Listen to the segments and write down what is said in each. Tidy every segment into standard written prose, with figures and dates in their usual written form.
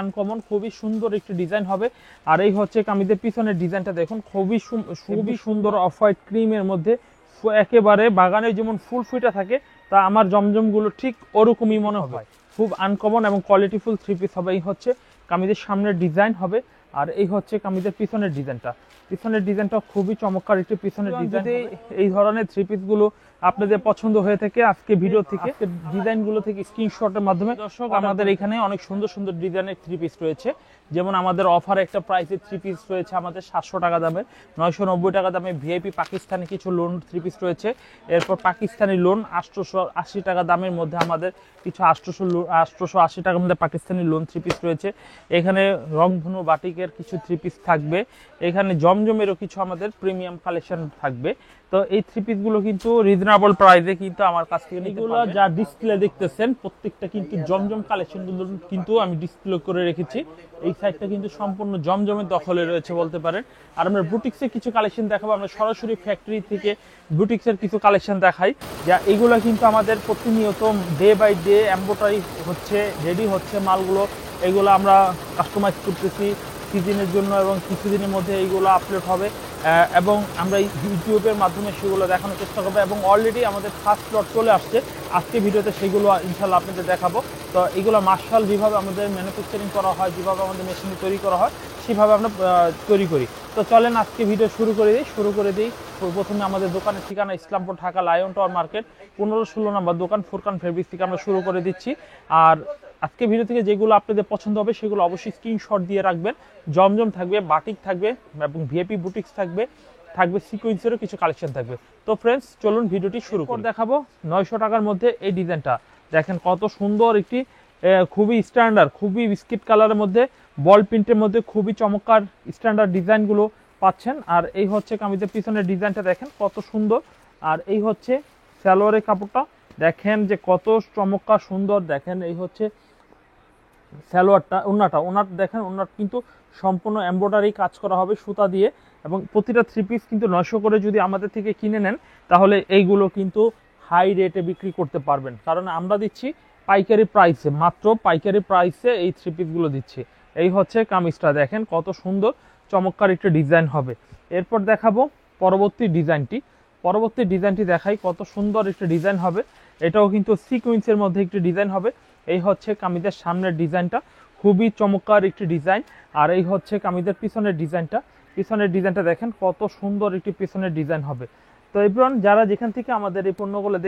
Uncommon, খুবই সুন্দর একটি ডিজাইন হবে। আর এই হচ্ছে কামিজের পিছনের ডিজাইনটা দেখুন, খুবই সুন্দর অফ হোয়াইট ক্রিমের মধ্যে একেবারে বাগানে যেমন ফুল ফুইটা থাকে, তা আমার জমজমগুলো ঠিক ওরকমই মনে হয়। খুব আনকমন এবং কোয়ালিটিফুল থ্রি পিস হবে। এই হচ্ছে কামিজের সামনের ডিজাইন হবে, আর এই হচ্ছে কামিজের পিছনের ডিজাইনটা খুবই চমৎকার একটি পিছনের ডিজাইন। এই ধরনের থ্রি পিসগুলো আপনাদের পছন্দ হয়ে থাকে, আজকে ভিডিও থেকে ডিজাইনগুলো থেকে স্ক্রিনশটের মাধ্যমে দর্শক আমাদের এখানে অনেক সুন্দর সুন্দর ডিজাইনের থ্রি পিস রয়েছে। যেমন আমাদের অফার একটা প্রাইসের থ্রি পিস রয়েছে আমাদের 700 টাকা দামের, 990 টাকা দামে ভিআইপি পাকিস্তানি কিছু লোন থ্রি পিস রয়েছে। এরপর পাকিস্তানি লোন 880 টাকা দামের মধ্যে আমাদের কিছু 880 টাকার মধ্যে পাকিস্তানি লোন থ্রি পিস রয়েছে। এখানে রংধনু বাটিকের কিছু থ্রি পিস থাকবে, এখানে জমজমেরও কিছু আমাদের প্রিমিয়াম কালেকশন থাকবে। তো এই থ্রি পিসগুলো কিন্তু রিজনেবল প্রাইসে কিন্তু আমার কাছ থেকে এগুলো যা ডিসপ্লে দেখতেছেন প্রত্যেকটা কিন্তু জমজম কালেকশনগুলো কিন্তু আমি ডিসপ্লে করে রেখেছি। এই সাইডটা কিন্তু সম্পূর্ণ জমজমের দখলে রয়েছে বলতে পারেন। আর আমরা বুটিক্সের কিছু কালেকশন দেখাবো, আমরা সরাসরি ফ্যাক্টরি থেকে বুটিক্সের কিছু কালেকশন দেখাই, যা এগুলো কিন্তু আমাদের প্রতিনিয়ত ডে বাই ডে এমব্রয়ডারি হচ্ছে, রেডি হচ্ছে মালগুলো। এগুলো আমরা কাস্টমাইজ করতেছি সিজনের জন্য এবং কিছুদিনের মধ্যে এইগুলো আপলোড হবে এবং আমরা ইউটিউবের মাধ্যমে সেগুলো দেখানোর চেষ্টা করবো। এবং অলরেডি আমাদের ফার্স্ট লট চলে আসছে, আজকে ভিডিওতে সেগুলো ইনশাল্লাহ আপনাদের দেখাবো। তো এগুলো মার্শাল যেভাবে আমাদের ম্যানুফ্যাকচারিং করা হয়, যেভাবে আমাদের মেশিনে তৈরি করা হয়, সেভাবে আমরা তৈরি করি। তো চলেন আজকে ভিডিও শুরু করে দিই। প্রথমে আমাদের দোকানের ঠিকানা Islampur, Dhaka, lion tower market 15-16 নম্বর দোকান, ফুরকান ফেব্রিক্স থেকে আমরা শুরু করে দিচ্ছি। আর আজকে ভিডিও থেকে যেগুলো আপনাদের পছন্দ হবে সেগুলো অবশ্যই স্ক্রিনশট দিয়ে রাখবেন। জমজম থাকবে, বাটিক থাকবে এবং ভিআইপি বুটিক্স থাকবে সিকোয়েন্সেরও কিছু কালেকশন থাকবে। তো ফ্রেন্ডস চলুন ভিডিওটি শুরু করে দেখাবো। 900 টাকার মধ্যে এই ডিজাইনটা দেখেন, কত সুন্দর একটি খুবই স্ট্যান্ডার্ড, খুবই বিস্কিট কালারের মধ্যে বল প্রিন্টের মধ্যে খুবই চমৎকার স্ট্যান্ডার্ড ডিজাইনগুলো পাচ্ছেন। আর এই হচ্ছে কামিজের পিছনের ডিজাইনটা দেখেন কত সুন্দর। আর এই হচ্ছে সালোয়ারের কাপড়টা দেখেন যে কত চমৎকার সুন্দর। দেখেন এই হচ্ছে সালোয়ারটা, ওনাটা দেখেন, ওনার কিন্তু সম্পূর্ণ এমব্রয়ডারি কাজ করা হবে সুতা দিয়ে। এবং প্রতিটা থ্রি পিস কিন্তু 900 করে যদি আমাদের থেকে কিনে নেন তাহলে এইগুলো কিন্তু হাই রেটে বিক্রি করতে পারবেন, কারণ আমরা দিচ্ছি পাইকারি প্রাইসে, মাত্র পাইকারি প্রাইসে এই থ্রি পিসগুলো দিচ্ছি। এই হচ্ছে কামিজটা দেখেন কত সুন্দর চমৎকার একটা ডিজাইন হবে। এরপর দেখাবো পরবর্তী ডিজাইনটি দেখাই, কত সুন্দর একটা ডিজাইন হবে। এটাও কিন্তু সিকোয়েন্সের মধ্যে একটি ডিজাইন হবে। এই হচ্ছে কামিজের সামনের ডিজাইনটা, খুবই চমৎকার একটি ডিজাইন। আর এই হচ্ছে কামিজের পিছনের ডিজাইনটা দেখেন কত সুন্দর একটি পিছনের ডিজাইন হবে। তো এভরিওয়ান যারা যেখান থেকে আমাদের এই পণ্যগুলো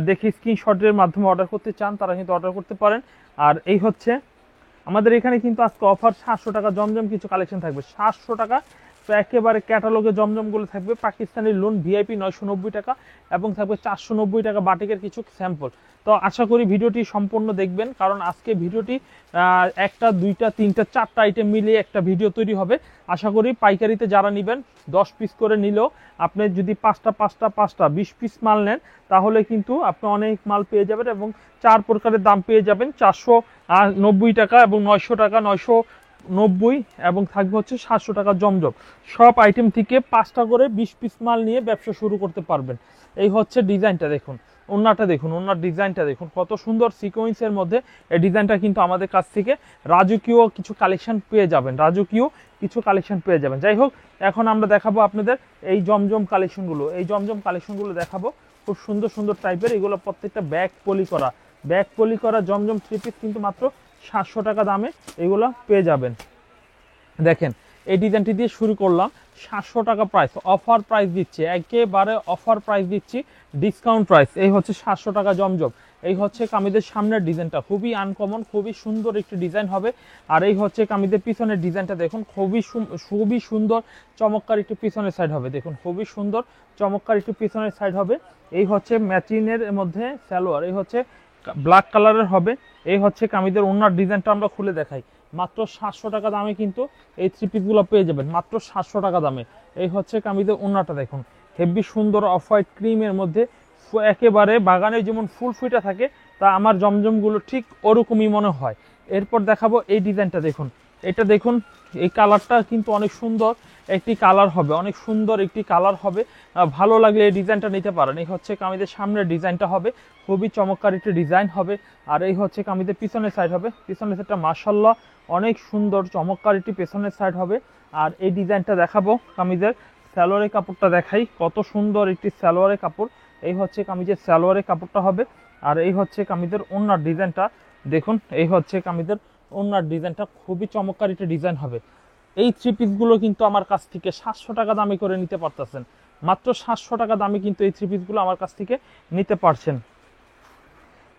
দেখে স্ক্রিনশটের মাধ্যমে অর্ডার করতে চান তারা কিন্তু অর্ডার করতে পারেন। আর এই হচ্ছে আমাদের এখানে কিন্তু আজকে অফার 700 টাকা জমজম কিছু কালেকশন থাকবে, 700 টাকা। তো একেবারে ক্যাটালগে জমজমগুলো থাকবে। পাকিস্তানি লোন ভিআইপি 990 টাকা এবং থাকবে 490 টাকা বাটিকের কিছু স্যাম্পল। তো আশা করি ভিডিওটি সম্পূর্ণ দেখবেন, কারণ আজকে ভিডিওটি একটা, দুইটা, তিনটা, চারটা আইটেম মিলিয়ে একটা ভিডিও তৈরি হবে। আশা করি পাইকারিতে যারা নেবেন 10 পিস করে নিলেও আপনি যদি 5টা 20 পিস মাল নেন তাহলে কিন্তু আপনি অনেক মাল পেয়ে যাবেন এবং 4 প্রকারের দাম পেয়ে যাবেন। 490 টাকা এবং 900 টাকা, 990 এবং থাকবে হচ্ছে 700 টাকা জমজম। সব আইটেম থেকে 5টা করে 20 পিস মাল নিয়ে ব্যবসা শুরু করতে পারবেন। এই হচ্ছে ডিজাইনটা দেখুন, ওনার ডিজাইনটা দেখুন কত সুন্দর সিকোয়েন্সের মধ্যে। এই ডিজাইনটা কিন্তু আমাদের কাছ থেকে রাজকীয় কিছু কালেকশন পেয়ে যাবেন, যাই হোক এখন আমরা দেখাবো আপনাদের এই জমজম কালেকশনগুলো দেখাবো। খুব সুন্দর সুন্দর টাইপের এগুলো, প্রত্যেকটা ব্যাক পলি করা জমজম থ্রি পিস কিন্তু মাত্র 700 টাকা দামে এগুলো পেয়ে যাবেন। দেখেন এই ডিজাইনটি দিয়ে শুরু করলাম, 700 টাকা প্রাইস, অফার প্রাইস দিচ্ছি, একেবারে অফার প্রাইস দিচ্ছি, ডিসকাউন্ট প্রাইস। এই হচ্ছে 700 টাকা জমজম। এই হচ্ছে কামিজের সামনের ডিজাইনটা, খুবই আনকমন, খুবই সুন্দর একটি ডিজাইন হবে। আর এই হচ্ছে কামিজের পিছনের ডিজাইনটা দেখুন, খুবই সুন্দর চমৎকার একটি পিছনের সাইড হবে। দেখুন খুবই সুন্দর চমৎকার একটি পিছনের সাইড হবে। এই হচ্ছে ম্যাচিনের মধ্যে সালোয়ার, এই হচ্ছে ব্ল্যাক কালারের হবে। এই হচ্ছে কামিজের ওনার ডিজাইনটা আমরা খুলে দেখাই, মাত্র 700 টাকা দামে কিন্তু এই থ্রি পিসগুলো পেয়ে যাবেন, মাত্র 700 টাকা দামে। এই হচ্ছে কামিজের ওনাটা দেখুন, হেভি সুন্দর অফ হোয়াইট ক্রিমের মধ্যে একেবারে বাগানে যেমন ফুল ফুইটা থাকে, তা আমার জমজমগুলো ঠিক ওরকমই মনে হয়। এরপর দেখাবো এই ডিজাইনটা দেখুন, এটা দেখুন, এই কালারটা কিন্তু অনেক সুন্দর একটি কালার হবে, অনেক সুন্দর একটি কালার হবে। ভালো লাগলে এই ডিজাইনটা নিতে পারেন। এই হচ্ছে কামিজের সামনের ডিজাইনটা হবে, খুবই চমৎকার একটি ডিজাইন হবে। আর এই হচ্ছে কামিজের পিছনের সাইড হবে, পিছনের সাইডটা মাশাআল্লাহ অনেক সুন্দর চমৎকার একটি পেছনের সাইড হবে। আর এই ডিজাইনটা দেখাবো, কামিজের সালোয়ারের কাপড়টা দেখাই, কত সুন্দর একটি সালোয়ারের কাপড়। এই হচ্ছে কামিজের সালোয়ারের কাপড়টা হবে। আর এই হচ্ছে কামিজের ওড়নার ডিজাইনটা দেখুন, এই হচ্ছে কামিজের ওড়নার ডিজাইনটা, খুবই চমৎকার একটি ডিজাইন হবে। এই থ্রি পিসগুলো কিন্তু আমার কাছ থেকে 700 টাকা দামি করে নিতে পারতেছেন, মাত্র 700 টাকা দামে কিন্তু এই থ্রি পিসগুলো আমার কাছ থেকে নিতে পারছেন।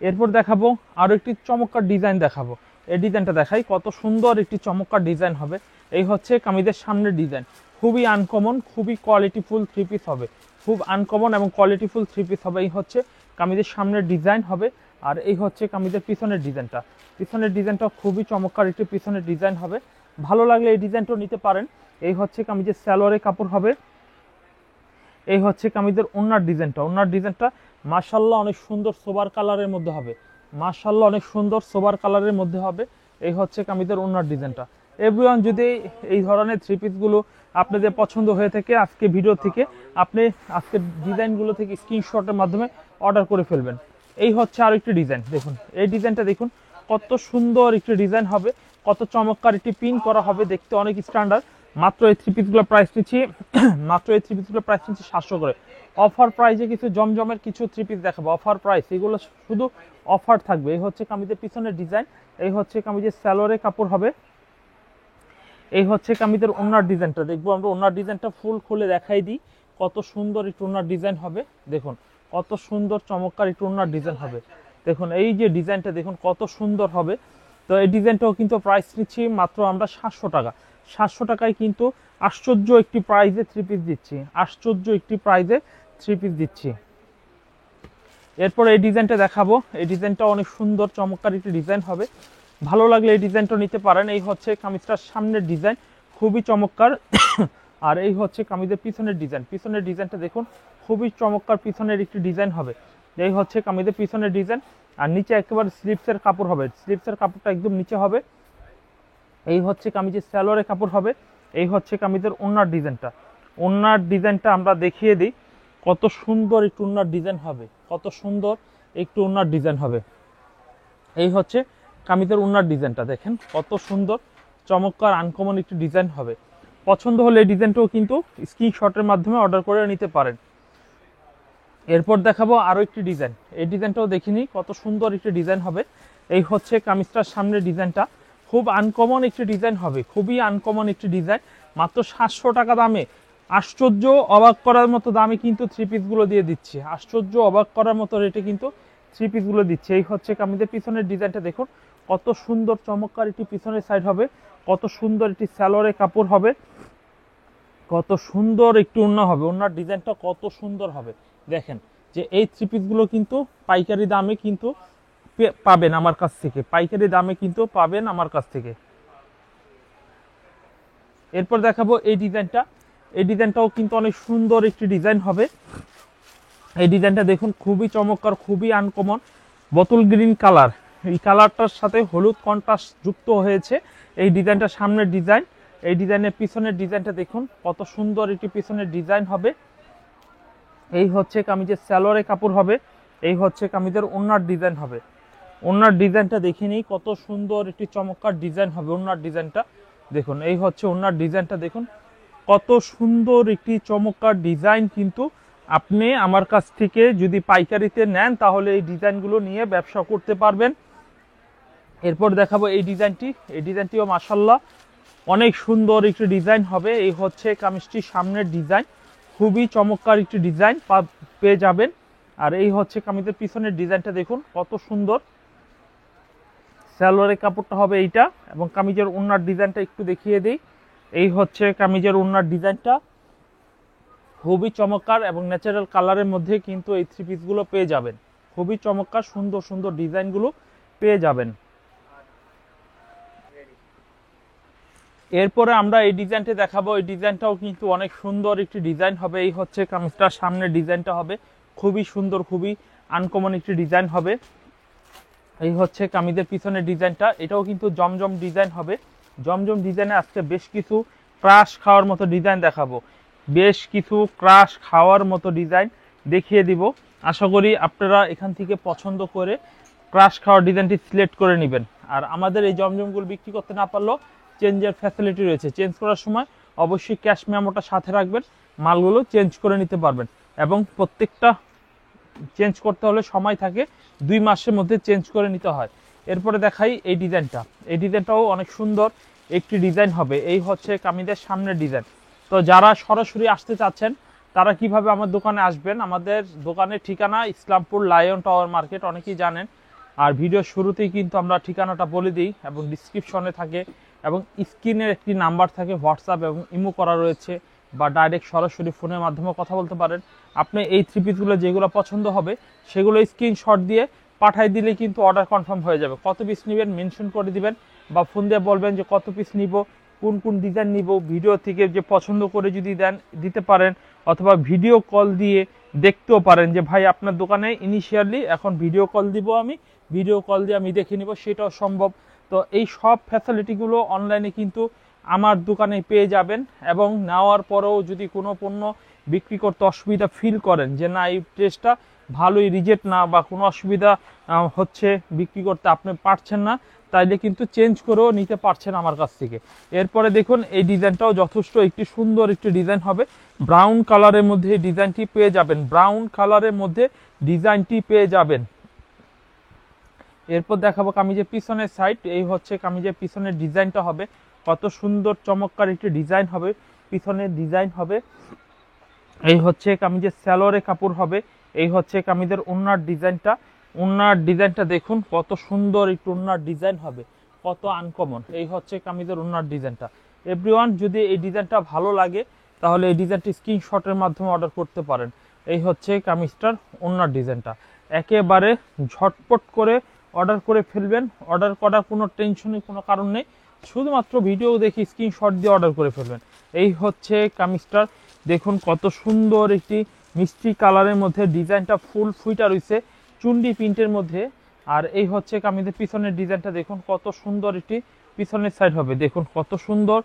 এরপর দেখাবো আরও একটি চমৎকার ডিজাইন দেখাবো। এই ডিজাইনটা দেখাই, কত সুন্দর একটি চমৎকার ডিজাইন হবে। এই হচ্ছে কামিজের সামনের ডিজাইন, খুবই আনকমন, খুবই কোয়ালিটিফুল থ্রি পিস হবে, খুব আনকমন এবং কোয়ালিটিফুল থ্রি পিস হবে। এই হচ্ছে কামিজের সামনের ডিজাইন হবে। আর এই হচ্ছে কামিজের পিছনের ডিজাইনটা, পিছনের ডিজাইনটা খুবই চমৎকার একটি পিছনের ডিজাইন হবে। ভালো লাগলে এই ডিজাইনটাও নিতে পারেন। এই হচ্ছে কামিজের সালোয়ারের কাপড় হবে। এই হচ্ছে কামিজের ওড়নার ডিজাইনটা, ওড়নার ডিজাইনটা মাশাআল্লাহ অনেক সুন্দর সোবার কালারের মধ্যে হবে, মাশাআল্লাহ অনেক সুন্দর সোবার কালারের মধ্যে হবে। এই হচ্ছে কামিজের ওড়নার ডিজাইনটা। এভরিওয়ান, যদি এই ধরনের থ্রি পিসগুলো আপনাদের পছন্দ হয়ে থাকে, আজকে ভিডিও থেকে আপনি আজকের ডিজাইনগুলো থেকে স্ক্রিনশটের মাধ্যমে অর্ডার করে ফেলবেন। এই হচ্ছে আরও একটি ডিজাইন, দেখুন এই ডিজাইনটা দেখুন, কত সুন্দর একটি ডিজাইন হবে, কত চমৎকার একটি পিন করা হবে, দেখতে অনেক স্ট্যান্ডার্ড। মাত্র এই থ্রি পিসগুলোর প্রাইস নিচ্ছি মাত্র এই থ্রি পিসগুলোর প্রাইস নিচ্ছি 700 করে। অফার প্রাইসে কিছু জমজমের কিছু থ্রি পিস দেখাবো, অফার প্রাইস, এগুলো শুধু অফার থাকবে। এই হচ্ছে কামিজের পিছনের ডিজাইন, এই হচ্ছে কামিজের সালোয়ারের কাপড় হবে। এই হচ্ছে কামিজের ওড়নার ডিজাইনটা দেখবো আমরা, ওড়নার ডিজাইনটা ফুল খুলে দেখাই দিই, কত সুন্দর একটু ওড়নার ডিজাইন হবে। দেখুন কত সুন্দর চমৎকার একটু ওড়নার ডিজাইন হবে। দেখুন এই যে ডিজাইনটা দেখুন কত সুন্দর হবে। তো এই ডিজাইনটাও কিন্তু প্রাইস নিচ্ছি মাত্র আমরা 700 টাকা। 700 টাকায় কিন্তু আশ্চর্য একটি প্রাইজে থ্রি পিস দিচ্ছি, আশ্চর্য একটি প্রাইজে থ্রি পিস দিচ্ছি। এরপর এই ডিজাইনটা দেখাবো, এই ডিজাইনটা অনেক সুন্দর চমৎকার একটি ডিজাইন হবে। ভালো লাগলে এই ডিজাইনটা নিতে পারেন। এই হচ্ছে কামিজটার সামনের ডিজাইন, খুবই চমৎকার। আর এই হচ্ছে কামিজের পিছনের ডিজাইন, পিছনের ডিজাইনটা দেখুন, খুবই চমৎকার পিছনের একটি ডিজাইন হবে। এই হচ্ছে কামিজের পিছনের ডিজাইন। আর নিচে একেবারে স্লিপসের কাপড় হবে, স্লিপসের কাপড়টা একদম নিচে হবে। এই হচ্ছে কামিজের সালোয়ারের কাপড় হবে। এই হচ্ছে কামিজের ওড়নার ডিজাইনটা, ওড়নার ডিজাইনটা আমরা দেখিয়ে দিই, কত সুন্দর একটু ওড়নার ডিজাইন হবে, কত সুন্দর একটু ওড়নার ডিজাইন হবে। এই হচ্ছে কামিজের ওড়নার ডিজাইনটা দেখেন, কত সুন্দর চমৎকার আনকমন একটি ডিজাইন হবে। পছন্দ হলে এই ডিজাইনটাও কিন্তু স্ক্রিনশটের মাধ্যমে অর্ডার করে নিতে পারেন। এরপর দেখাবো আরও একটি ডিজাইন, এই ডিজাইনটাও দেখিনি, কত সুন্দর একটি ডিজাইন হবে। এই হচ্ছে কামিজটার সামনের ডিজাইনটা, খুব আনকমন একটি ডিজাইন হবে, খুবই আনকমন একটি ডিজাইন। মাত্র 700 টাকা দামে, আশ্চর্য অবাক করার মতো দামে কিন্তু থ্রি পিসগুলো দিয়ে দিচ্ছি, আশ্চর্য অবাক করার মতো রেটে কিন্তু থ্রি পিসগুলো দিচ্ছে। এই হচ্ছে কামিজের পিছনের ডিজাইনটা দেখুন, কত সুন্দর চমৎকার একটি পিছনের সাইড হবে, কত সুন্দর একটি সালোয়ারের কাপড় হবে, কত সুন্দর একটি ওড়না হবে, ওড়নার ডিজাইনটা কত সুন্দর হবে। দেখেন যে এই থ্রি পিসগুলো কিন্তু পাইকারি দামে কিন্তু পাবেন আমার কাছ থেকে, পাইকারি দামে কিন্তু পাবেন আমার কাছ থেকে। এরপর দেখাবো এই ডিজাইনটা, এই ডিজাইনটাও কিন্তু অনেক সুন্দর একটি ডিজাইন হবে। এই ডিজাইনটা দেখুন, খুবই চমৎকার, খুবই আনকমন, বোতল গ্রিন কালার, এই কালারটার সাথে হলুদ কন্ট্রাস্ট যুক্ত হয়েছে। এই ডিজাইনটা সামনের ডিজাইন, এই ডিজাইনের পিছনের ডিজাইনটা দেখুন, কত সুন্দর একটি পিছনের ডিজাইন হবে। এই হচ্ছে কামিজের সালোয়ারের কাপড় হবে। এই হচ্ছে কামিজের ওড়নার ডিজাইন হবে। ওড়নার ডিজাইনটা দেখে নিই, কত সুন্দর একটি চমৎকার ডিজাইন হবে ওড়নার ডিজাইনটা দেখুন। এই হচ্ছে ওড়নার ডিজাইনটা দেখুন, কত সুন্দর একটি চমৎকার ডিজাইন। কিন্তু আপনি আমার কাছ থেকে যদি পাইকারিতে নেন তাহলে এই ডিজাইনগুলো নিয়ে ব্যবসা করতে পারবেন। এরপর দেখাবো এই ডিজাইনটি, এই ডিজাইনটিও মাশাআল্লাহ অনেক সুন্দর একটি ডিজাইন হবে। এই হচ্ছে কামিজটির সামনের ডিজাইন, খুবই চমৎকার একটি ডিজাইন পেয়ে যাবেন। আর এই হচ্ছে কামিজের পিছনের ডিজাইনটা দেখুন, কত সুন্দর। সালোয়ারের কাপড়টা হবে এইটা, এবং কামিজের ওড়নার ডিজাইনটা একটু দেখিয়ে দিই। এই হচ্ছে কামিজের ওড়নার ডিজাইনটা, খুবই চমৎকার এবং ন্যাচারাল কালারের মধ্যে কিন্তু এই থ্রি পিসগুলো পেয়ে যাবেন। খুবই চমৎকার, সুন্দর সুন্দর ডিজাইনগুলো পেয়ে যাবেন। এরপরে আমরা এই ডিজাইনটা দেখাবো, এই ডিজাইনটাও কিন্তু অনেক সুন্দর একটি ডিজাইন হবে। এই হচ্ছে কামিজটার সামনের ডিজাইনটা হবে, খুবই সুন্দর, খুবই আনকমন একটি ডিজাইন হবে। এই হচ্ছে কামিজের পিছনের ডিজাইনটা, এটাও কিন্তু জমজম ডিজাইন হবে। জমজম ডিজাইনে আজকে বেশ কিছু ক্রাশ খাওয়ার মতো ডিজাইন দেখাবো, বেশ কিছু ক্রাশ খাওয়ার মতো ডিজাইন দেখিয়ে দিব। আশা করি আপনারা এখান থেকে পছন্দ করে ক্রাশ খাওয়ার ডিজাইনটি সিলেক্ট করে নেবেন। আর আমাদের এই জমজমগুলো বিক্রি করতে না পারলেও চেঞ্জের ফ্যাসিলিটি রয়েছে। চেঞ্জ করার সময় অবশ্যই ক্যাশ মেমোটা সাথে রাখবেন, মালগুলো চেঞ্জ করে নিতে পারবেন। এবং প্রত্যেকটা চেঞ্জ করতে হলে সময় থাকে, 2 মাসের মধ্যে চেঞ্জ করে নিতে হয়। এরপরে দেখাই এই ডিজাইনটা। এই ডিজাইনটাও অনেক সুন্দর একটি ডিজাইন হবে। এই হচ্ছে কামিজের সামনের ডিজাইন। তো যারা সরাসরি আসতে চাচ্ছেন তারা কিভাবে আমার দোকানে আসবেন? আমাদের দোকানের ঠিকানা ইসলামপুর লায়ন টাওয়ার মার্কেট, অনেকেই জানেন। আর ভিডিওর শুরুতেই কিন্তু আমরা ঠিকানাটা বলে দিই এবং ডিসক্রিপশনে থাকে এবং স্ক্রিনের একটি নাম্বার থাকে, হোয়াটসঅ্যাপ এবং ইমো করা রয়েছে, বা ডাইরেক্ট সরাসরি ফোনের মাধ্যমে কথা বলতে পারেন। আপনি এই 3 পিসগুলো যেগুলো পছন্দ হবে সেগুলো স্ক্রিনশট দিয়ে পাঠাই দিলে কিন্তু অর্ডার কনফার্ম হয়ে যাবে। কত পিস নেবেন মেনশন করে দিবেন বা ফোন দিয়ে বলবেন যে কত পিস নিব, কোন কোন ডিজাইন নিব। ভিডিও থেকে যে পছন্দ করে যদি দেন দিতে পারেন, অথবা ভিডিও কল দিয়ে দেখতেও পারেন যে ভাই আপনার দোকানে ইনিশিয়ালি এখন ভিডিও কল দিব, আমি ভিডিও কল দিয়ে আমি দেখে নিব, সেটাও সম্ভব। তো এই সব ফ্যাসিলিটিগুলো অনলাইনে কিন্তু আমার দোকানে পেয়ে যাবেন। এবং নেওয়ার পরেও যদি কোনো পণ্য বিক্রি করতে অসুবিধা ফিল করেন যে না এই ড্রেসটা ভালোই রিজেক্ট না বা কোনো অসুবিধা হচ্ছে বিক্রি করতে আপনি পারছেন না, তাইলে কিন্তু চেঞ্জ করেও নিতে পারছেন আমার কাছ থেকে। এরপরে দেখুন এই ডিজাইনটাও যথেষ্ট একটি সুন্দর একটি ডিজাইন হবে। ব্রাউন কালারের মধ্যে এই ডিজাইনটি পেয়ে যাবেন, ব্রাউন কালারের মধ্যে ডিজাইনটি পেয়ে যাবেন। এরপর দেখাবো কামিজের পিছনের সাইড। এই হচ্ছে কামিজের পিছনের ডিজাইনটা হবে, কত সুন্দর চমৎকার একটি ডিজাইন হবে, পিছনের ডিজাইন হবে। এই হচ্ছে কামিজের সালোয়ারের কাপড় হবে। এই হচ্ছে কামিজের ওড়নার ডিজাইনটা। ওড়নার ডিজাইনটা দেখুন কত সুন্দর একটু ওড়নার ডিজাইন হবে, কত আনকমন। এই হচ্ছে কামিজের ওড়নার ডিজাইনটা। এভরিওয়ান যদি এই ডিজাইনটা ভালো লাগে তাহলে এই ডিজাইনটি স্ক্রিনশটের মাধ্যমে অর্ডার করতে পারেন। এই হচ্ছে কামিজটার ওড়নার ডিজাইনটা। একেবারে ঝটপট করে অর্ডার করে ফেলবেন, অর্ডার করার কোনো টেনশনের কোনো কারণ নেই, শুধুমাত্র ভিডিও দেখে স্ক্রিনশট দিয়ে অর্ডার করে ফেলবেন। এই হচ্ছে কামিজটার, দেখুন কত সুন্দর একটি মিষ্টি কালারের মধ্যে ডিজাইনটা ফুল ফুইটা রয়েছে চুন্ডি প্রিন্টের মধ্যে। আর এই হচ্ছে কামিজের পিছনের ডিজাইনটা, দেখুন কত সুন্দর একটি পিছনের সাইড হবে, দেখুন কত সুন্দর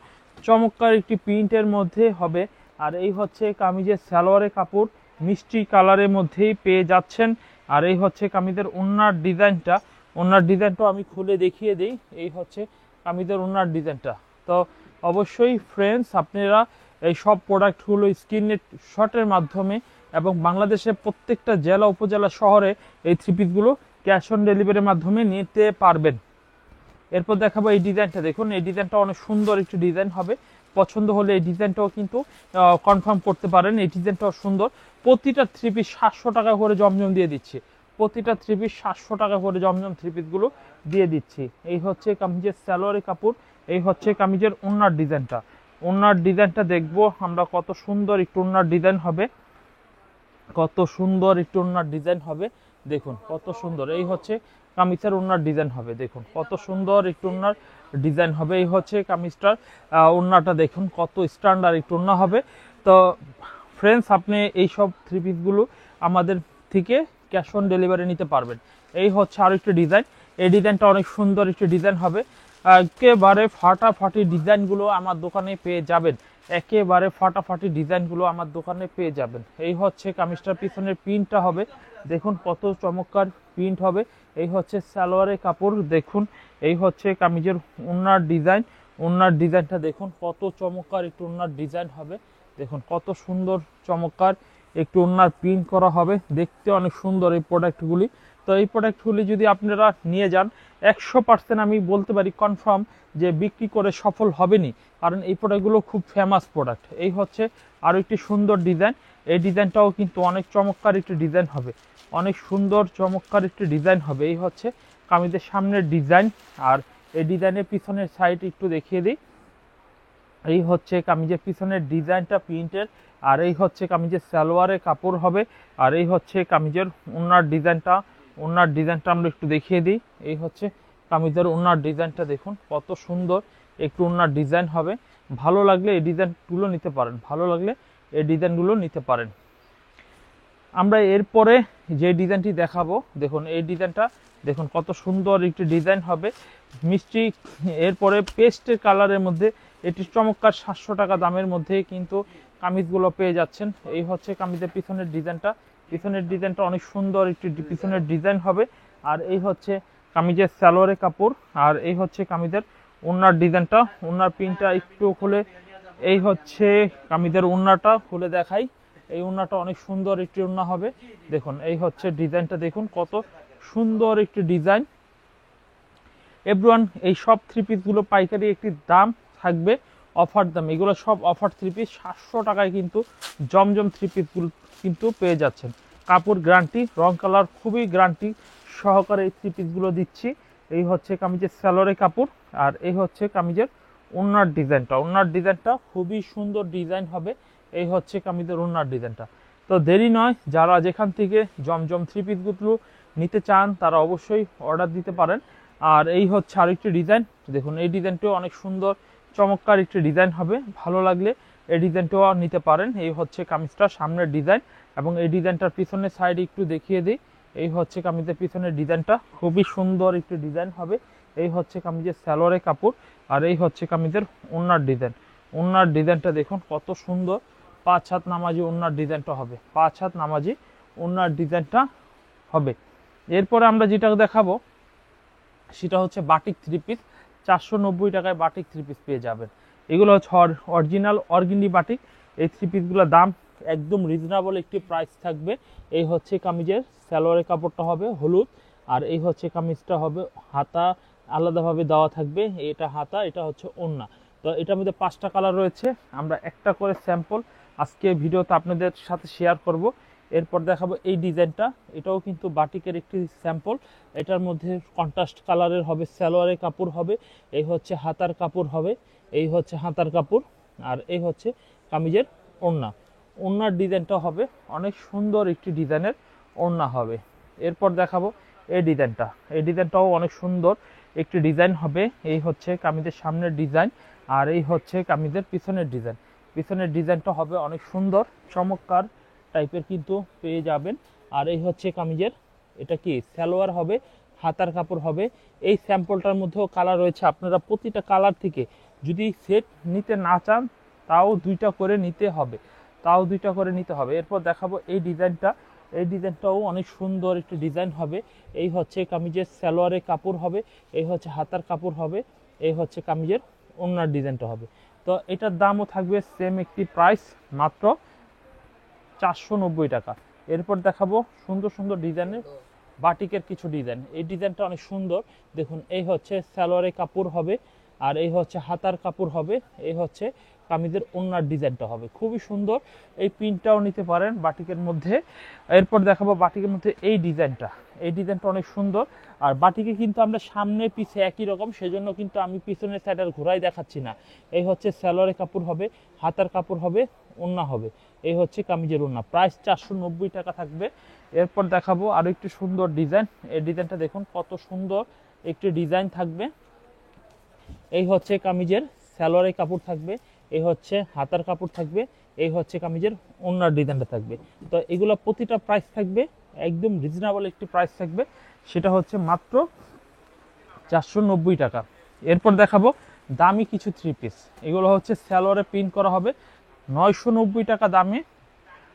চমৎকার একটি প্রিন্টের মধ্যে হবে। আর এই হচ্ছে কামিজের সালোয়ারের কাপড়, মিষ্টি কালারের মধ্যেই পেয়ে যাচ্ছেন। আর এই হচ্ছে কামিজের ওড়নার ডিজাইনটা। ওড়নার ডিজাইনটাও আমি খুলে দেখিয়ে দিই। এই হচ্ছে কামিজের ওড়নার ডিজাইনটা। তো অবশ্যই ফ্রেন্ডস আপনারা এই সব প্রোডাক্টগুলো স্ক্রিনের শটের মাধ্যমে এবং বাংলাদেশের প্রত্যেকটা জেলা উপজেলা শহরে এই 3 পিসগুলো ক্যাশ অন ডেলিভারির মাধ্যমে নিতে পারবেন। এরপর দেখাবো এই ডিজাইনটা, দেখুন এই ডিজাইনটা অনেক সুন্দর একটি ডিজাইন হবে। পছন্দ হলে এই ডিজাইনটাও কিন্তু কনফার্ম করতে পারেন। এই ডিজাইনটাও সুন্দর। প্রতিটা 3 পিস 700 টাকা করে জমজম দিয়ে দিচ্ছি, প্রতিটা 3 পিস 700 টাকা করে জমজম 3 পিসগুলো দিয়ে দিচ্ছি। এই হচ্ছে কামিজের সালোয়ারের কাপড়। এই হচ্ছে কামিজের ওড়নার ডিজাইনটা। ওড়নার ডিজাইনটা দেখবো আমরা, কত সুন্দর একটু ওড়নার ডিজাইন হবে, কত সুন্দর একটু ওড়নার ডিজাইন হবে, দেখুন কত সুন্দর। এই হচ্ছে কামিজের ওড়নার ডিজাইন হবে, দেখুন কত সুন্দর একটু ওড়নার ডিজাইন হবে। এই হচ্ছে কামিজটার ওড়নাটা, দেখুন কত স্ট্যান্ডার্ড একটু ওড়না হবে। তো ফ্রেন্ডস আপনি এই সব 3 পিসগুলো আমাদের থেকে ক্যাশ অন ডেলিভারি নিতে পারবেন। এই হচ্ছে আরও একটি ডিজাইন। এই ডিজাইনটা অনেক সুন্দর একটি ডিজাইন হবে। একেবারে ফাটাফাটি ডিজাইনগুলো আমার দোকানে পেয়ে যাবেন, একেবারে ফাটাফাটি ডিজাইনগুলো আমার দোকানে পেয়ে যাবেন। এই হচ্ছে কামিজটার পিছনের প্রিন্টটা হবে, দেখুন কত চমৎকার প্রিন্ট হবে। এই হচ্ছে সালোয়ারের কাপড়, দেখুন এই হচ্ছে কামিজের ওড়নার ডিজাইন। ওড়নার ডিজাইনটা দেখুন কত চমৎকার একটু ওড়নার ডিজাইন হবে, দেখুন কত সুন্দর চমৎকার একটু ওড়নার প্রিন্ট করা হবে, দেখতে অনেক সুন্দর এই প্রোডাক্টগুলি। তো এই প্রোডাক্টগুলি যদি আপনারা নিয়ে যান 100% আমি বলতে পারি কনফার্ম যে বিক্রি করে সফল হবেনি, কারণ এই প্রোডাক্টগুলো খুব ফেমাস প্রোডাক্ট। এই হচ্ছে আরও একটি সুন্দর ডিজাইন। এই ডিজাইনটাও কিন্তু অনেক চমৎকার একটি ডিজাইন হবে, অনেক সুন্দর চমৎকার একটি ডিজাইন হবে। এই হচ্ছে কামিজের সামনের ডিজাইন। আর এই ডিজাইনের পিছনের সাইড একটু দেখিয়ে দিই। এই হচ্ছে কামিজের পিছনের ডিজাইনটা প্রিন্টের। আর এই হচ্ছে কামিজের সালোয়ারের কাপড় হবে। আর এই হচ্ছে কামিজের ওড়নার ডিজাইনটা। ওড়নার ডিজাইনটা আমরা একটু দেখিয়ে দিই। এই হচ্ছে কামিজের ওড়নার ডিজাইনটা, দেখুন কত সুন্দর একটু ওড়নার ডিজাইন হবে। ভালো লাগলে এই ডিজাইনগুলো নিতে পারেন, ভালো লাগলে এই ডিজাইনগুলো নিতে পারেন। আমরা এরপরে যে ডিজাইনটি দেখাবো, দেখুন এই ডিজাইনটা দেখুন কত সুন্দর একটি ডিজাইন হবে, মিষ্টি। এরপরে পেস্টের কালারের মধ্যে এটি চমৎকার 700 টাকা দামের মধ্যে কিন্তু কামিজগুলো পেয়ে যাচ্ছেন। এই হচ্ছে কামিজের পিছনের ডিজাইনটা। পিছনের ডিজাইনটা অনেক সুন্দর একটি পিছনের ডিজাইন হবে। আর এই হচ্ছে কামিজের সালোয়ারের কাপড়। আর এই হচ্ছে কামিজের ওড়নার ডিজাইনটা। ওড়নার পিনটা একটু খুলে, এই হচ্ছে কামিজের ওড়নাটা খুলে দেখাই। এই ওড়নাটা অনেক সুন্দর একটি ওড়না হবে। দেখুন এই হচ্ছে ডিজাইনটা, দেখুন কত সুন্দর একটি ডিজাইন। এভরিওয়ান, এই সব থ্রি পিসগুলো পাইকারি একটি দাম থাকবে, অফার দাম। এগুলো সব অফার থ্রি পিস, 700 টাকায় কিন্তু জমজম থ্রি পিসগুলো কিন্তু পেয়ে যাচ্ছেন। কাপড় গ্যারান্টি, রং কালার খুবই গ্যারান্টি সহকারে এই থ্রি পিসগুলো দিচ্ছি। এই হচ্ছে কামিজের সালোয়ারের কাপড়। আর এই হচ্ছে কামিজের ওড়নার ডিজাইনটা। ওড়নার ডিজাইনটা খুবই সুন্দর ডিজাইন হবে। এই হচ্ছে কামিজের ওড়নার ডিজাইনটা। তো দেরি নয়, যারা যেখান থেকে জমজম থ্রি পিসগুলো নিতে চান তারা অবশ্যই অর্ডার দিতে পারেন। আর এই হচ্ছে আরেকটি ডিজাইন, দেখুন এই ডিজাইনটিও অনেক সুন্দর চমৎকার একটি ডিজাইন হবে। ভালো লাগলে এই ডিজাইনটাও নিতে পারেন। এই হচ্ছে কামিজটা সামনের ডিজাইন, এবং এই ডিজাইনটার পিছনের সাইডে একটু দেখিয়ে দিই। এই হচ্ছে কামিজের পিছনের ডিজাইনটা, খুবই সুন্দর একটি ডিজাইন হবে। এই হচ্ছে কামিজের সালোয়ারের কাপড়। আর এই হচ্ছে কামিজের ওড়নার ডিজাইন। ওড়নার ডিজাইনটা দেখুন কত সুন্দর, 5 হাত নামাজি ওড়নার ডিজাইনটা হবে। 5 হাত নামাজি ওড়নার ডিজাইনটা হবে। এরপরে আমরা যেটা দেখাবো সেটা হচ্ছে বাটিক থ্রি পিস। 490 টাকায় বাটিক থ্রি পিস পেয়ে যাবেন। এগুলো হচ্ছে অরিজিনাল অর্গেন্ডি বাটিক। এই থ্রি পিসগুলোর দাম একদম রিজনেবল একটি প্রাইস থাকবে। এই হচ্ছে কামিজের সালোয়ারের কাপড়টা হবে হলুদ। আর এই হচ্ছে কামিজটা হবে হাতা আলাদাভাবে দেওয়া থাকবে। এটা হাতা, এটা হচ্ছে ওড়না। তো এটার মধ্যে 5টা কালার রয়েছে। আমরা একটা করে স্যাম্পল আজকে ভিডিওতে আপনাদের সাথে শেয়ার করব। এরপর দেখাবো এই ডিজাইনটা, এটাও কিন্তু বাটিকের একটি স্যাম্পল। এটার মধ্যে কন্ট্রাস্ট কালারের হবে, সালোয়ারের কাপড় হবে। এই হচ্ছে হাতার কাপড় হবে, এই হচ্ছে হাতার কাপড়। আর এই হচ্ছে কামিজের ওড়না। ওড়নার ডিজাইনটা হবে অনেক সুন্দর একটি ডিজাইনের ওড়না হবে। এরপর দেখাবো এই ডিজাইনটা। এই ডিজাইনটাও অনেক সুন্দর একটি ডিজাইন হবে। এই হচ্ছে কামিজের সামনের ডিজাইন। আর এই হচ্ছে কামিজের পিছনের ডিজাইন। পিছনের ডিজাইনটা হবে অনেক সুন্দর চমৎকার টাইপের কিন্তু পেয়ে যাবেন। আর এই হচ্ছে কামিজের, এটা কি সালোয়ার হবে, হাতার কাপড় হবে। এই স্যাম্পলটার মধ্যেও কালার রয়েছে। আপনারা প্রতিটা কালার থেকে যদি সেট নিতে না চান তাও দুইটা করে নিতে হবে, এরপর দেখাবো এই ডিজাইনটা। এই ডিজাইনটাও অনেক সুন্দর একটি ডিজাইন হবে। এই হচ্ছে কামিজের সালোয়ারের কাপড় হবে, এই হচ্ছে হাতার কাপড় হবে, এই হচ্ছে কামিজের ওড়নার ডিজাইনটা হবে। তো এটার দামও থাকবে সেম একটি প্রাইস, মাত্র 490 টাকা। এরপর দেখাবো সুন্দর সুন্দর ডিজাইনের বাটিকের কিছু ডিজাইন। এই ডিজাইনটা অনেক সুন্দর, দেখুন এই হচ্ছে সালোয়ারের কাপড় হবে, আর এই হচ্ছে হাতার কাপড় হবে, এই হচ্ছে কামিজের ওড়নার ডিজাইনটা হবে খুবই সুন্দর। এই প্রিন্টটাও নিতে পারেন বাটিকের মধ্যে। এরপর দেখাবো বাটিকের মধ্যে এই ডিজাইনটা। এই ডিজাইনটা অনেক সুন্দর। আর বাটিকে কিন্তু আমরা সামনে পিছে একই রকম, সেজন্য কিন্তু আমি পিছনের সাইড আর ঘোরাই দেখাচ্ছি না। এই হচ্ছে সালোয়ারের কাপড় হবে, হাতার কাপড় হবে, ওড়না হবে। এই হচ্ছে কামিজের ওড়না, প্রাইস 490 টাকা থাকবে। এরপর দেখাবো আরো একটি সুন্দর ডিজাইন। এই ডিজাইনটা দেখুন কত সুন্দর একটি ডিজাইন থাকবে। এই হচ্ছে কামিজের সালোয়ারের কাপড় থাকবে, এই হচ্ছে হাতার কাপড় থাকবে, এই হচ্ছে কামিজের ওড়নার ডিজাইনটা থাকবে। তো এগুলো প্রতিটা প্রাইস থাকবে একদম রিজনেবল একটি প্রাইস থাকবে, সেটা হচ্ছে মাত্র 490 টাকা। এরপর দেখাবো দামি কিছু থ্রি পিস। এগুলো হচ্ছে সালোয়ারে প্রিন্ট করা হবে 990 টাকা দামে।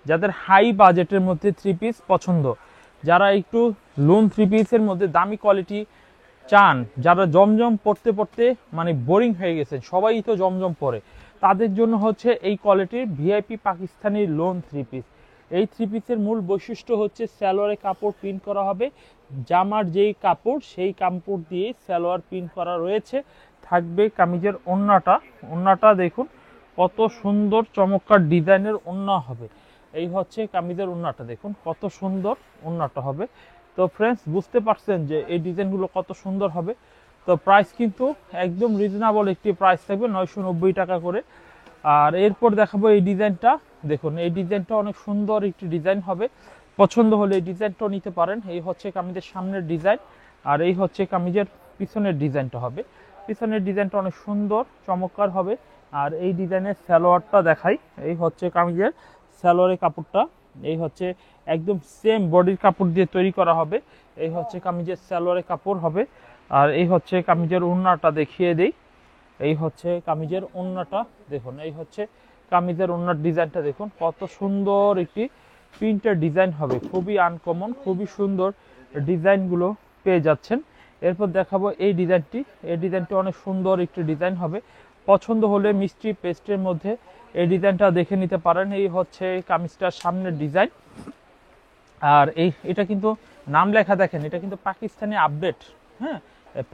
যাদের হাই বাজেটের মধ্যে থ্রি পিস পছন্দ, যারা একটু লোন থ্রি পিসের মধ্যে দামি কোয়ালিটি চান, যারা জমজম পড়তে পড়তে মানে বোরিং হয়ে গেছে, সবাই তো জমজম পরে, তাদের জন্য হচ্ছে এই কোয়ালিটির VIP Pakistani loan three piece. এই থ্রি পিসের মূল বৈশিষ্ট্য হচ্ছে সালোয়ারে কাপড় প্রিন্ট করা হবে, জামার যেই কাপড় সেই কাপড় দিয়ে সালোয়ার প্রিন্ট করা রয়েছে। থাকবে কামিজের ওড়নাটা। ওড়নাটা দেখুন কত সুন্দর চমৎকার ডিজাইনের ওড়না হবে। এই হচ্ছে কামিজের ওড়নাটা, দেখুন কত সুন্দর ওড়নাটা হবে। তো ফ্রেন্ডস, বুঝতে পারছেন যে এই ডিজাইনগুলো কত সুন্দর হবে। তো প্রাইস কিন্তু একদম রিজনেবল একটি প্রাইস থাকবে, 990 টাকা করে। আর এরপর দেখাবো এই ডিজাইনটা। দেখুন এই ডিজাইনটা অনেক সুন্দর একটি ডিজাইন হবে, পছন্দ হলে এই ডিজাইনটাও নিতে পারেন। এই হচ্ছে কামিজের সামনের ডিজাইন, আর এই হচ্ছে কামিজের পিছনের ডিজাইনটা হবে। পিছনের ডিজাইনটা অনেক সুন্দর চমৎকার হবে। আর এই ডিজাইনের সালোয়ারটা দেখাই। এই হচ্ছে কামিজের সালোয়ারের কাপড়টা, এই হচ্ছে একদম সেম বডির কাপড় দিয়ে তৈরি করা হবে। এই হচ্ছে কামিজের সালোয়ারের কাপড় হবে। আর এই হচ্ছে কামিজের ওড়নাটা দেখিয়ে দেই। এই হচ্ছে কামিজের ওড়নাটা দেখুন, এই হচ্ছে কামিজের ওড়নার ডিজাইনটা দেখুন, কত সুন্দর একটি প্রিন্টের ডিজাইন হবে, খুবই আনকমন, খুবই সুন্দর ডিজাইনগুলো পেয়ে যাচ্ছেন। এরপর দেখাবো এই ডিজাইনটি। এই ডিজাইনটি অনেক সুন্দর একটি ডিজাইন হবে, পছন্দ হলে মিষ্টি পেস্টের মধ্যে এই ডিজাইনটা দেখে নিতে পারেন। এই হচ্ছে কামিজটার সামনের ডিজাইন। আর এটা কিন্তু নাম লেখা দেখেন, এটা কিন্তু পাকিস্তানি আপডেট। হ্যাঁ,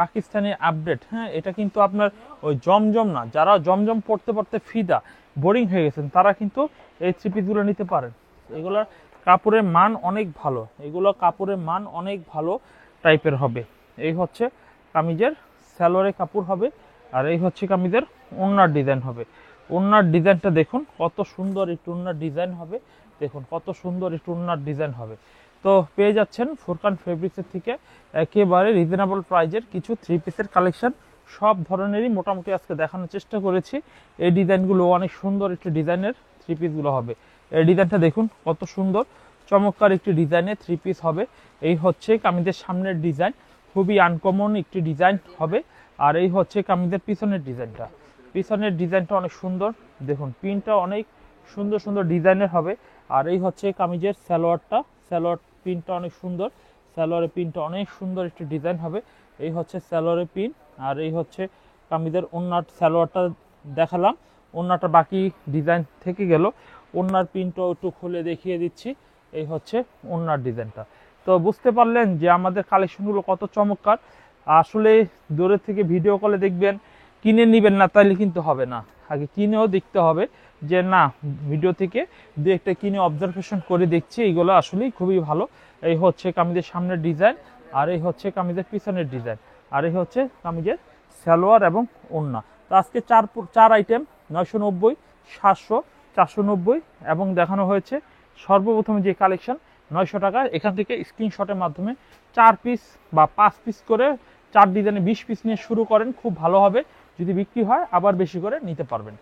পাকিস্তানি আপডেট। হ্যাঁ, এটা কিন্তু আপনার ওই জমজম না, যারা জমজম পড়তে পড়তে ফিদা বোরিং হয়ে গেছেন তারা কিন্তু এই থ্রি পিসগুলো নিতে পারেন। এগুলোর কাপড়ের মান অনেক ভালো, এগুলো কাপড়ের মান অনেক ভালো টাইপের হবে। এই হচ্ছে কামিজের সালোয়ারের কাপড় হবে। আর এই হচ্ছে কামিজের ওড়নার ডিজাইন হবে। ওড়নার ডিজাইনটা দেখুন, কত সুন্দর একটু ওড়নার ডিজাইন হবে। দেখুন কত সুন্দর একটু ওড়নার ডিজাইন হবে। তো পেয়ে যাচ্ছেন ফুরকান ফেব্রিক্সের থেকে একেবারে রিজনেবল প্রাইজের কিছু থ্রি পিসের কালেকশন। সব ধরনেরই মোটামুটি আজকে দেখানোর চেষ্টা করেছি। এই ডিজাইনগুলো অনেক সুন্দর একটি ডিজাইনের থ্রি পিসগুলো হবে। এই ডিজাইনটা দেখুন কত সুন্দর চমৎকার একটি ডিজাইনের থ্রি পিস হবে। এই হচ্ছে কামিজের সামনের ডিজাইন, খুবই আনকমন একটি ডিজাইন হবে। আর এই হচ্ছে কামিজের পিছনের ডিজাইনটা। পিছনের ডিজাইনটা অনেক সুন্দর, দেখুন প্রিন্টটা অনেক সুন্দর সুন্দর ডিজাইনের হবে। আর এই হচ্ছে কামিজের সালোয়ারটা, সালোয়ার প্রিন্টটা অনেক সুন্দর, সালোয়ারের প্রিন্টটা অনেক সুন্দর একটি ডিজাইন হবে। এই হচ্ছে সালোয়ারের প্রিন্ট। আর এই হচ্ছে কামিজের ওড়নার সালোয়ারটা দেখালাম, ওড়নাটা বাকি ডিজাইন থেকে গেল। ওড়নার প্রিন্টও একটু খুলে দেখিয়ে দিচ্ছি। এই হচ্ছে ওড়নার ডিজাইনটা। তো বুঝতে পারলেন যে আমাদের কালেকশনগুলো কত চমৎকার। আসলে দূরে থেকে ভিডিও কলে দেখবেন, কিনে নেবেন না তাইলে কিন্তু হবে না, আগে কিনেও দেখতে হবে যে না, ভিডিও থেকে দু একটা কিনে অবজারভেশন করে দেখছি এইগুলো আসলেই খুবই ভালো। এই হচ্ছে কামিজের সামনের ডিজাইন। আর এই হচ্ছে কামিজের পিছনের ডিজাইন। আর এই হচ্ছে কামিজের সালোয়ার এবং ওড়না। তো আজকে চার আইটেম 990, 700, 490 এবং দেখানো হয়েছে সর্বপ্রথমে যে কালেকশন 900 টাকা। এখান থেকে স্ক্রিনশটের মাধ্যমে 4 পিস বা 5 পিস করে 4 ডিজাইনে 20 পিস নিয়ে শুরু করেন, খুব ভালো হবে। যদি বিক্রি হয় আবার বেশি করে নিতে পারবেন।